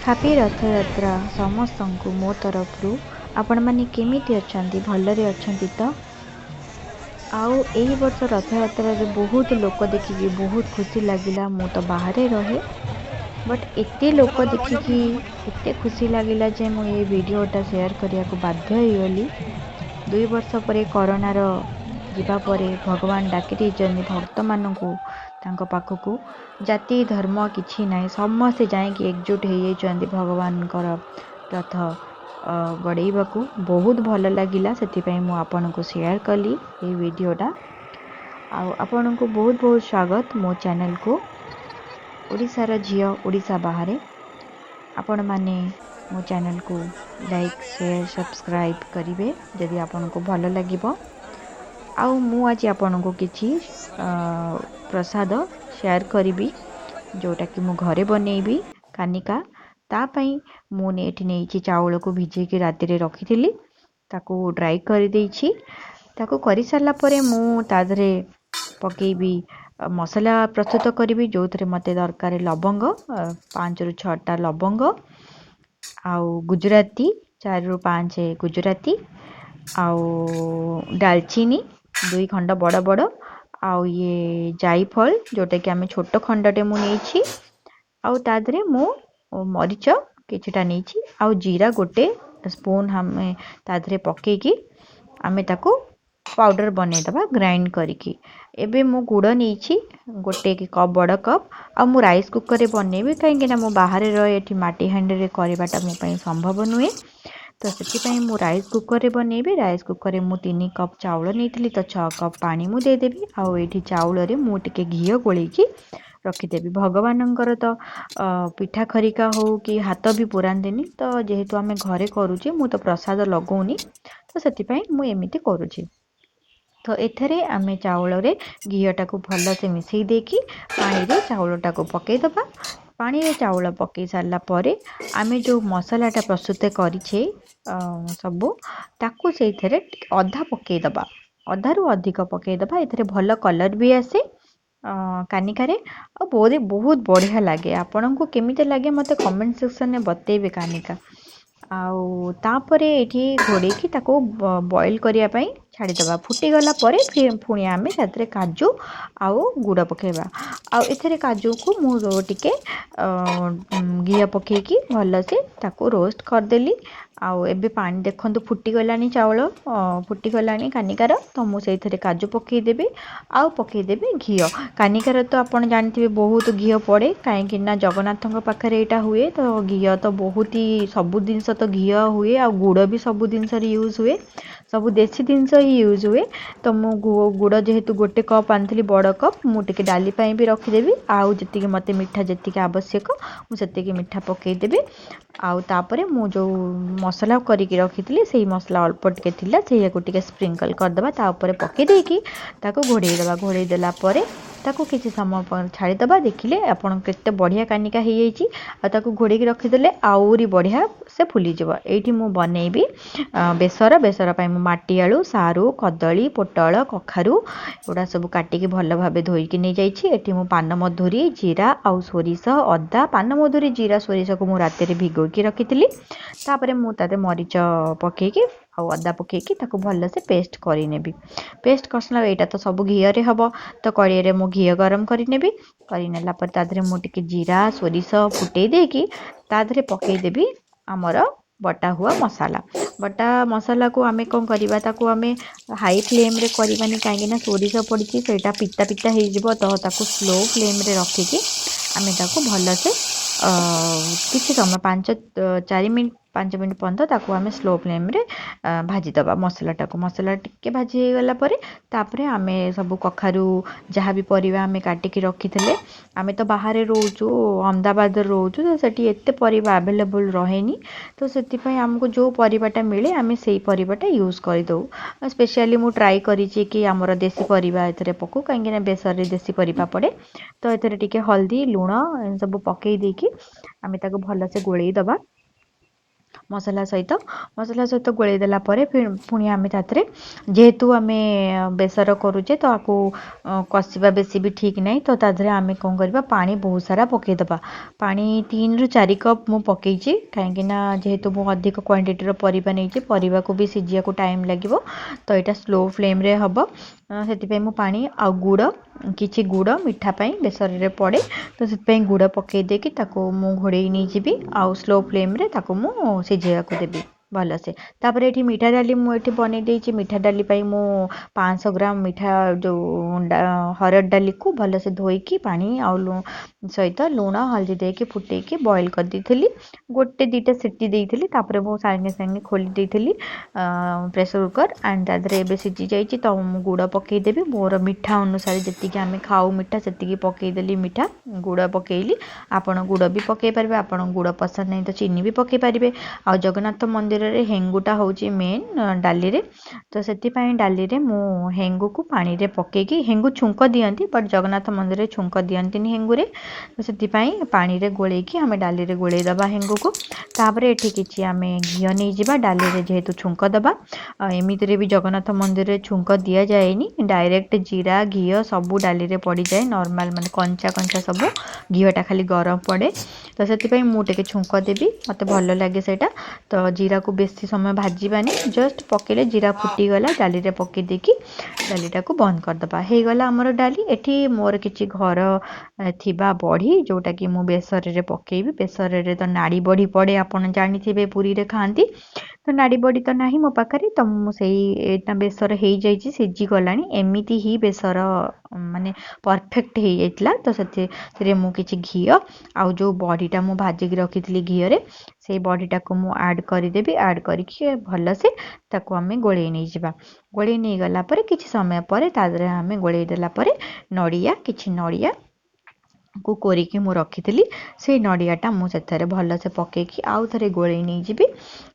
Happy Rath Yatra ସମସ୍ତଙ୍କୁ ମୋ ତରଫରୁ। ଆପଣମାନେ କେମିତି ଅଛନ୍ତି? ଭଲରେ ଅଛନ୍ତି ତ? ଆଉ ଏହି ବର୍ଷ ରଥଯାତ୍ରାରେ ବହୁତ ଲୋକ ଦେଖିକି ବହୁତ ଖୁସି ଲାଗିଲା। ମୁଁ ତ ବାହାରେ ରହେ, ବଟ୍ ଏତେ ଲୋକ ଦେଖିକି ଏତେ ଖୁସି ଲାଗିଲା ଯେ ମୁଁ ଏ ଭିଡ଼ିଓଟା ସେୟାର କରିବାକୁ ବାଧ୍ୟ ହେଇଗଲି। 2 ବର୍ଷ ପରେ କରୋନାର ଯିବା ପରେ ଭଗବାନ ଡାକି ଦେଇଛନ୍ତି ଭକ୍ତମାନଙ୍କୁ ତାଙ୍କ ପାଖକୁ। ଜାତି ଧର୍ମ କିଛି ନାହିଁ, ସମସ୍ତେ ଯାଇକି ଏକଜୁଟ ହେଇଯାଇଛନ୍ତି ଭଗବାନଙ୍କର ରଥ ଗଡ଼େଇବାକୁ। ବହୁତ ଭଲ ଲାଗିଲା, ସେଥିପାଇଁ ମୁଁ ଆପଣଙ୍କୁ ସେୟାର କଲି এই ଭିଡ଼ିଓଟା। ଆଉ ଆପଣଙ୍କୁ ବହୁତ ବହୁତ ସ୍ୱାଗତ ମୋ ଚ୍ୟାନେଲକୁ। ଓଡ଼ିଶାର ଝିଅ ଓଡ଼ିଶା ବାହାରେ ଆପଣମାନେ ମୋ ଚ୍ୟାନେଲକୁ ଲାଇକ୍ ସେୟାର ସବସ୍କ୍ରାଇବ୍ କରିବେ ଯଦି ଆପଣଙ୍କୁ ଭଲ ଲାଗିବ। ଆଉ ମୁଁ ଆଜି ଆପଣଙ୍କୁ କିଛି ପ୍ରସାଦ ସେୟାର କରିବି ଯେଉଁଟାକି ମୁଁ ଘରେ ବନେଇବି କାନିକା। ତା ପାଇଁ ମୁଁ ଏଠି ନେଇଛି ଚାଉଳକୁ ଭିଜେଇକି ରାତିରେ ରଖିଥିଲି, ତାକୁ ଡ୍ରାଇ କରିଦେଇଛି। ତାକୁ କରିସାରିଲା ପରେ ମୁଁ ତା ଦେହରେ ପକେଇବି ମସଲା ପ୍ରସ୍ତୁତ କରିବି, ଯେଉଁଥିରେ ମୋତେ ଦରକାର ଲବଙ୍ଗ 5ରୁ 6ଟା ଲବଙ୍ଗ, ଆଉ ଗୁଜୁରାତି 4ରୁ 5 ଗୁଜୁରାତି, ଆଉ ଡାଲଚିନି 2 ଖଣ୍ଡ ବଡ଼ ବଡ଼, ଆଉ ଇଏ ଜାଇଫଳ ଯେଉଁଟାକି ଆମେ ଛୋଟ ଖଣ୍ଡଟେ ମୁଁ ନେଇଛି, ଆଉ ତା ଦେହରେ ମୁଁ ମରିଚ କିଛିଟା ନେଇଛି, ଆଉ ଜିରା 1 ସ୍ପୁନ୍ ଆମେ ତା ଦେହରେ ପକେଇକି ଆମେ ତାକୁ ପାଉଡ଼ର ବନେଇଦେବା ଗ୍ରାଇଣ୍ଡ କରିକି। ଏବେ ମୁଁ ଗୁଡ଼ ନେଇଛି 1 କପ୍ ବଡ଼ କପ୍। ଆଉ ମୁଁ ରାଇସ୍ କୁକରରେ ବନେଇବି କାହିଁକିନା ମୁଁ ବାହାରେ ରହେ, ଏଠି ମାଟି ହାଣ୍ଡିରେ କରିବାଟା ମୋ ପାଇଁ ସମ୍ଭବ ନୁହେଁ। ତ ସେଥିପାଇଁ ମୁଁ ରାଇସ୍ କୁକରରେ ବନେଇବି। ରାଇସ୍ କୁକରରେ ମୁଁ 3 କପ୍ ଚାଉଳ ନେଇଥିଲି, ତ 6 କପ୍ ପାଣି ମୁଁ ଦେଇଦେବି। ଆଉ ଏଇଠି ଚାଉଳରେ ମୁଁ ଟିକେ ଘିଅ ଗୋଳେଇକି ରଖିଦେବି। ଭଗବାନଙ୍କର ତ ପିଠା ଖରିକା ହଉ କି ହାତ ବି ପୁରାନ୍ତିନି, ତ ଯେହେତୁ ଆମେ ଘରେ କରୁଛେ ମୁଁ ତ ପ୍ରସାଦ ଲଗଉନି, ତ ସେଥିପାଇଁ ମୁଁ ଏମିତି କରୁଛି। ତ ଏଥିରେ ଆମେ ଚାଉଳରେ ଘିଅଟାକୁ ଭଲସେ ମିଶାଇ ଦେଇକି ପାଣିରେ ଚାଉଳଟାକୁ ପକାଇଦେବା। ପାଣିରେ ଚାଉଳ ପକାଇ ସାରିଲା ପରେ ଆମେ ଯେଉଁ ମସଲାଟା ପ୍ରସ୍ତୁତ କରିଛେ ସବୁ, ତାକୁ ସେଇଥିରେ ଅଧା ପକାଇଦେବା, ଅଧାରୁ ଅଧିକ ପକାଇଦେବା। ଏଥିରେ ଭଲ କଲର୍ ବି ଆସେ କାନିକାରେ, ଆଉ ବହୁତ ବଢ଼ିଆ ଲାଗେ। ଆପଣଙ୍କୁ କେମିତି ଲାଗେ ମୋତେ କମେଣ୍ଟ ସେକ୍ସନରେ ବତେଇବେ କାନିକା। ଆଉ ତାପରେ ଏଠି ଘୋଡ଼େଇକି ତାକୁ ବଏଲ୍ କରିବା ପାଇଁ ଛାଡ଼ିଦେବା। ଫୁଟିଗଲା ପରେ ପୁଣି ଆମେ ସେଥିରେ କାଜୁ ଆଉ ଗୁଡ଼ ପକାଇବା। ଆଉ ଏଥିରେ କାଜୁକୁ ମୁଁ ଟିକେ ଘିଅ ପକାଇକି ଭଲସେ ତାକୁ ରୋଷ୍ଟ କରିଦେଲି। ଆଉ ଏବେ ପାଣି ଦେଖନ୍ତୁ ଫୁଟିଗଲାଣି, ଚାଉଳ ଫୁଟିଗଲାଣି କାନିକାର, ତ ମୁଁ ସେଇଥିରେ କାଜୁ ପକାଇଦେବି ଆଉ ପକାଇଦେବି ଘିଅ। କାନିକାର ତ ଆପଣ ଜାଣିଥିବେ ବହୁତ ଘିଅ ପଡ଼େ, କାହିଁକିନା ଜଗନ୍ନାଥଙ୍କ ପାଖରେ ଏଇଟା ହୁଏ, ତ ଘିଅ ତ ବହୁତ ସବୁ ଜିନିଷ ତ ଘିଅ ହୁଏ, ଆଉ ଗୁଡ଼ ବି ସବୁ ଜିନିଷରେ ୟୁଜ୍ ହୁଏ, ସବୁ ଦେଶୀ ଜିନିଷ ହିଁ ୟୁଜ୍ ହୁଏ। ତ ମୁଁ ଗୁଡ଼ ଯେହେତୁ 1 କପ୍ ଆଣିଥିଲି ବଡ଼ କପ୍, ମୁଁ ଟିକେ ଡାଲି ପାଇଁ ବି ରଖିଦେବି। ଆଉ ଯେତିକି ମୋତେ ମିଠା ଯେତିକି ଆବଶ୍ୟକ ମୁଁ ସେତିକି ମିଠା ପକାଇଦେବି। ଆଉ ତାପରେ ମୁଁ ଯେଉଁ ମସଲା କରିକି ରଖିଥିଲି ସେଇ ମସଲା ଅଳ୍ପ ଟିକେ ଥିଲା, ସେଇଆକୁ ଟିକେ ସ୍ପ୍ରିଙ୍କଲ୍ କରିଦେବା, ତା ଉପରେ ପକାଇ ଦେଇକି ତାକୁ ଘୋଡ଼େଇ ଦେବା। ଘୋଡ଼େଇ ଦେଲା ପରେ ତାକୁ କିଛି ସମୟ ଛାଡ଼ିଦେବା। ଦେଖିଲେ ଆପଣ କେତେ ବଢ଼ିଆ କାନିକା ହେଇଯାଇଛି। ଆଉ ତାକୁ ଘୋଡ଼େଇକି ରଖିଦେଲେ ଆହୁରି ବଢ଼ିଆ ସେ ଫୁଲିଯିବ। ଏଇଠି ମୁଁ ବନେଇବି ବେସର ପାଇଁ ମୁଁ ମାଟି ଆଳୁ, ସାରୁ, କଦଳୀ, ପୋଟଳ, କଖାରୁ ଏଗୁଡ଼ା ସବୁ କାଟିକି ଭଲ ଭାବେ ଧୋଇକି ନେଇଯାଇଛି। ଏଠି ମୁଁ ପାନମଧୁରୀ, ଜିରା ଆଉ ସୋରିଷ, ଅଦା, ପାନମଧୁରୀ, ଜିରା, ସୋରିଷକୁ ମୁଁ ରାତିରେ ଭିଗୋଇକି ରଖିଥିଲି। ତାପରେ ମୁଁ ତା ଦେହରେ ମରିଚ ପକାଇକି ଆଉ ଅଦା ପକାଇକି ତାକୁ ଭଲସେ ପେଷ୍ଟ କରିନେବି। ପେଷ୍ଟ କରିସାରିଲା, ଏଇଟା ତ ସବୁ ଘିଅରେ ହେବ, ତ କଢ଼େଇରେ ମୁଁ ଘିଅ ଗରମ କରିନେବି। କରିନେଲା ପରେ ତା ଦେହରେ ମୁଁ ଟିକେ ଜିରା ସୋରିଷ ଫୁଟେଇ ଦେଇକି ତା ଦେହରେ ପକାଇଦେବି ଆମର ବଟା ହୁଆ ମସଲା। ବଟା ମସଲାକୁ ଆମେ କ'ଣ କରିବା, ତାକୁ ଆମେ ହାଇ ଫ୍ଲେମ୍ରେ କରିବାନି, କାହିଁକିନା ସୋରିଷ ପଡ଼ିଛି, ସେଇଟା ପିତା ପିତା ହେଇଯିବ। ତ ତାକୁ ସ୍ଲୋ ଫ୍ଲେମ୍ରେ ରଖିକି ଆମେ ତାକୁ ଭଲସେ କିଛି ସମୟ 5 ମିନିଟ୍ ପର୍ଯ୍ୟନ୍ତ ତାକୁ ଆମେ ସ୍ଲୋ ଫ୍ଲେମ୍ରେ ଭାଜିଦେବା ମସଲାଟାକୁ। ମସଲା ଟିକେ ଭାଜି ହେଇଗଲା ପରେ ତାପରେ ଆମେ ସବୁ କଖାରୁ ଯାହା ବି ପରିବା ଆମେ କାଟିକି ରଖିଥିଲେ, ଆମେ ତ ବାହାରେ ରହୁଛୁ, ଅହମ୍ମଦାବାଦରେ ରହୁଛୁ, ତ ସେଠି ଏତେ ପରିବା ଆଭେଲେବୁଲ୍ ରହେନି। ତ ସେଥିପାଇଁ ଆମକୁ ଯେଉଁ ପରିବାଟା ମିଳେ ଆମେ ସେଇ ପରିବାଟା ୟୁଜ୍ କରିଦେଉ। ସ୍ପେଶିଆଲି ମୁଁ ଟ୍ରାଏ କରିଛି କି ଆମର ଦେଶୀ ପରିବା ଏଥିରେ ପକାଉ, କାହିଁକିନା ବେସରରେ ଦେଶୀ ପରିବା ପଡ଼େ। ତ ଏଥିରେ ଟିକେ ହଳଦୀ, ଲୁଣ ସବୁ ପକାଇ ଦେଇକି ଆମେ ତାକୁ ଭଲସେ ଗୋଳେଇ ଦେବା। मसला सहित गोलई देला परे पुणी आम ताते जेहेतु आम बेसर करुचे तो आपको कषा बेसी भी ठीक नहीं तो तादेह आम कौन करवा पानी बहुत सारा पकईदबा पानी 3 ରୁ 4 कप मु पकईची कहीं जेहेतु मु अधिक क्वांटिटी परिबा नहीं परिबा को भी सिझिया को टाइम लगे तो यहाँ स्लो फ्लेम रे हम से पानी आ गुड़ किछि गुड़ मिठापाई बेसर रे पड़े तो से गुड़ पकई देकी मु घोड़े नहीं जी आउ स्लो फ्लेम रे मु सिझेया को देवी भलसे तापर ये मीठा डाली मुझे बन देती मीठा डाली मु 500 ग्राम मीठा जो हरड़ डाली को भलसे धोईकी पानी आउ सहित लुण हल्दी देके फुटेकी बॉईल कर दी गोटे दीटा सीटी देती तापर मु सागे सागे खोली देती प्रेसर कुकर एंड तादरे एबे सिझी जाइए तो मु गुड़ पकईदेवी मोर मीठा अनुसार जी आम खाऊ मीठा से पकईदेली मीठा गुड़ पकईली आपण गुड़ भी पकई पारे आपण गुड़ पसंद नहीं तो चीनी भी पकई पारे आ जगन्नाथ मंदिर रे हेंगुटा होची मेन डाली रे तो से डाली रे मु हेंगु को पानी रे पकेकी हेंगु छुंक दियंती बट जगन्नाथ मंदिर रे छुंक दियंती हेंगु रे तो से पानी रे गोलेकी आम डाली रे गोले दबा हेंगु को तापर एठी किछि आम घी नहीं जिबा डाली रे जेहेतु छुंक दबा एमिति रे भी जगन्नाथ मंदिर रे छुंक दिया जाएनी डायरेक्ट जीरा घी सबू डाली रे पड़ी जाए नॉर्मल माने कंचा कंचा सब घीटा खाली गरम पड़े तो से मुझे छुंक देवी मत भल लगे सेटा तो जीरा को बेसी समय भाजबानी जस्ट पकेले जीरा फुटीगला डाली रे पकई देकी डालीटा को बंद करदबा हो गला आमर डाली एठी मोर किछि घर थिबा बड़ी जोटा कि मु बेसर रे पकेबी बेसर रे तो नाड़ी बड़ी पड़े आपन जानिथिबे पुरी रे खांती तो नाड़ी बड़ी तो नाही मो पाखरे तो मुझे बेसर हो जाइए सिझी गलानी एमिति ही बेसर माने परफेक्ट हो जाइतला तो से मु किछि घी आउ जो बड़ीटा मु भाजिक रखी घी रे से बड़ीटा को मु ऐड करदेवी ऐड करके भल से ताको आम गोले नहीं जावा गोले नहीं गला पर किछि समय पर तादरे आम गोले देला पर नड़िया किछि नड़िया को कोरिकी मु रखी से नड़ियाटा मुझे भल से पकईकी आउ थे गोले नहीं जी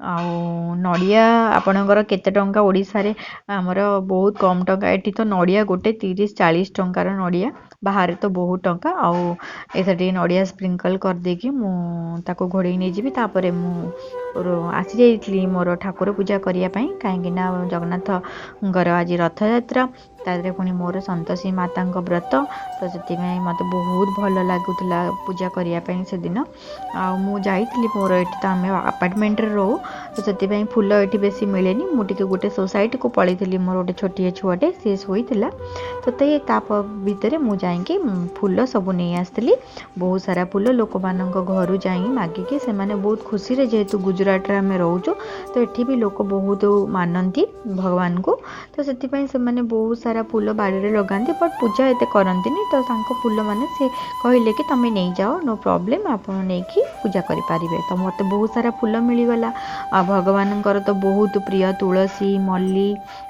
आउ नड़िया आपणकर केते टंका ओडिसा रे हमर बहुत कम टंका एठी तो नड़िया गोटे 30-40 टंकार नड़िया बाहर तो बहुत टंका आउ एथे नड़िया स्प्रिंकल कर देकी मु ताको घोड़े नहीं जी तापर मु आसी जाइली मोर ठाकुर पूजा करने कहीं जगन्नाथ आज रथ यात्रा तादरे पुणी मोर संतोषी माता व्रत तो से मत बहुत भल लगुला पूजा करने से दिन आई मोर ये तो आम अपार्टमेंट रो तो से फूल ये बेसी मिले मुझे गोटे सोसाइटी को पलैली मोर गोटे छोटे छुआटे सी शोला तो भितर मुझे फूल सब नहीं आसती बहुत सारा फूल लोक मान घर जा मागिकी से बहुत खुशी जेहेतु गुजरात आम रोचु तो ये भी लोक बहुत मानती भगवान को तो से बहुत सारा फूल बाड़ी लगाती बट पूजा एत करती तो फूल मैंने से कहले कि तुम नहीं जाओ नो प्रॉब्लम आप नहीं पूजा करें तो मत बहुत सारा फूल मिलगला आ भगवान तो बहुत प्रिय तुलसी मल्ली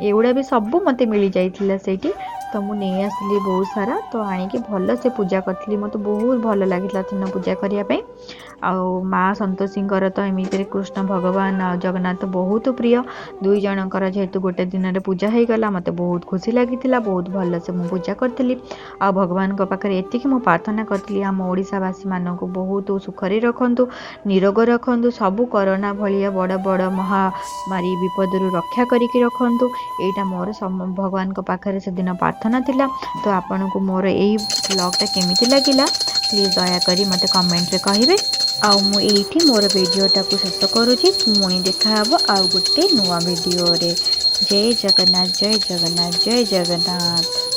एगुड़ा भी सब मत मिल जाइला सेठी तो मुझे नहीं आसली बहुत सारा तो आणिकी भल से पूजा करी मत बहुत भल लगे तीन पूजा करने माँ संतोषी तो एमती कृष्ण भगवान आ जगन्नाथ बहुत प्रिय दुई जनकर जेहेतु गोटे दिन में पूजा हो गला मत बहुत खुशी लगी बहुत भल से मुझे पूजा करी आ भगवान पाखे एति मु प्रार्थना करी आम ओडावासी मान को बहुत सुखरे रखु निरोग रखु सबू कोरोना भाया बड़ बड़ महामारी विपद रक्षा करके रखु यहाँ मोर भगवान पाखे से दिन प्रार्थना थिला तो आपन को मोर यही ब्लॉगटा केमिति लागिला प्लीज दया करी मते कमेंट रे कहिबे आउ मु एठी मोर वीडियोटा को शेष करूची पुणी देखा हबो आउ गोटे नुआ वीडियो रे जय जगन्नाथ जय जगन्नाथ जय जगन्नाथ।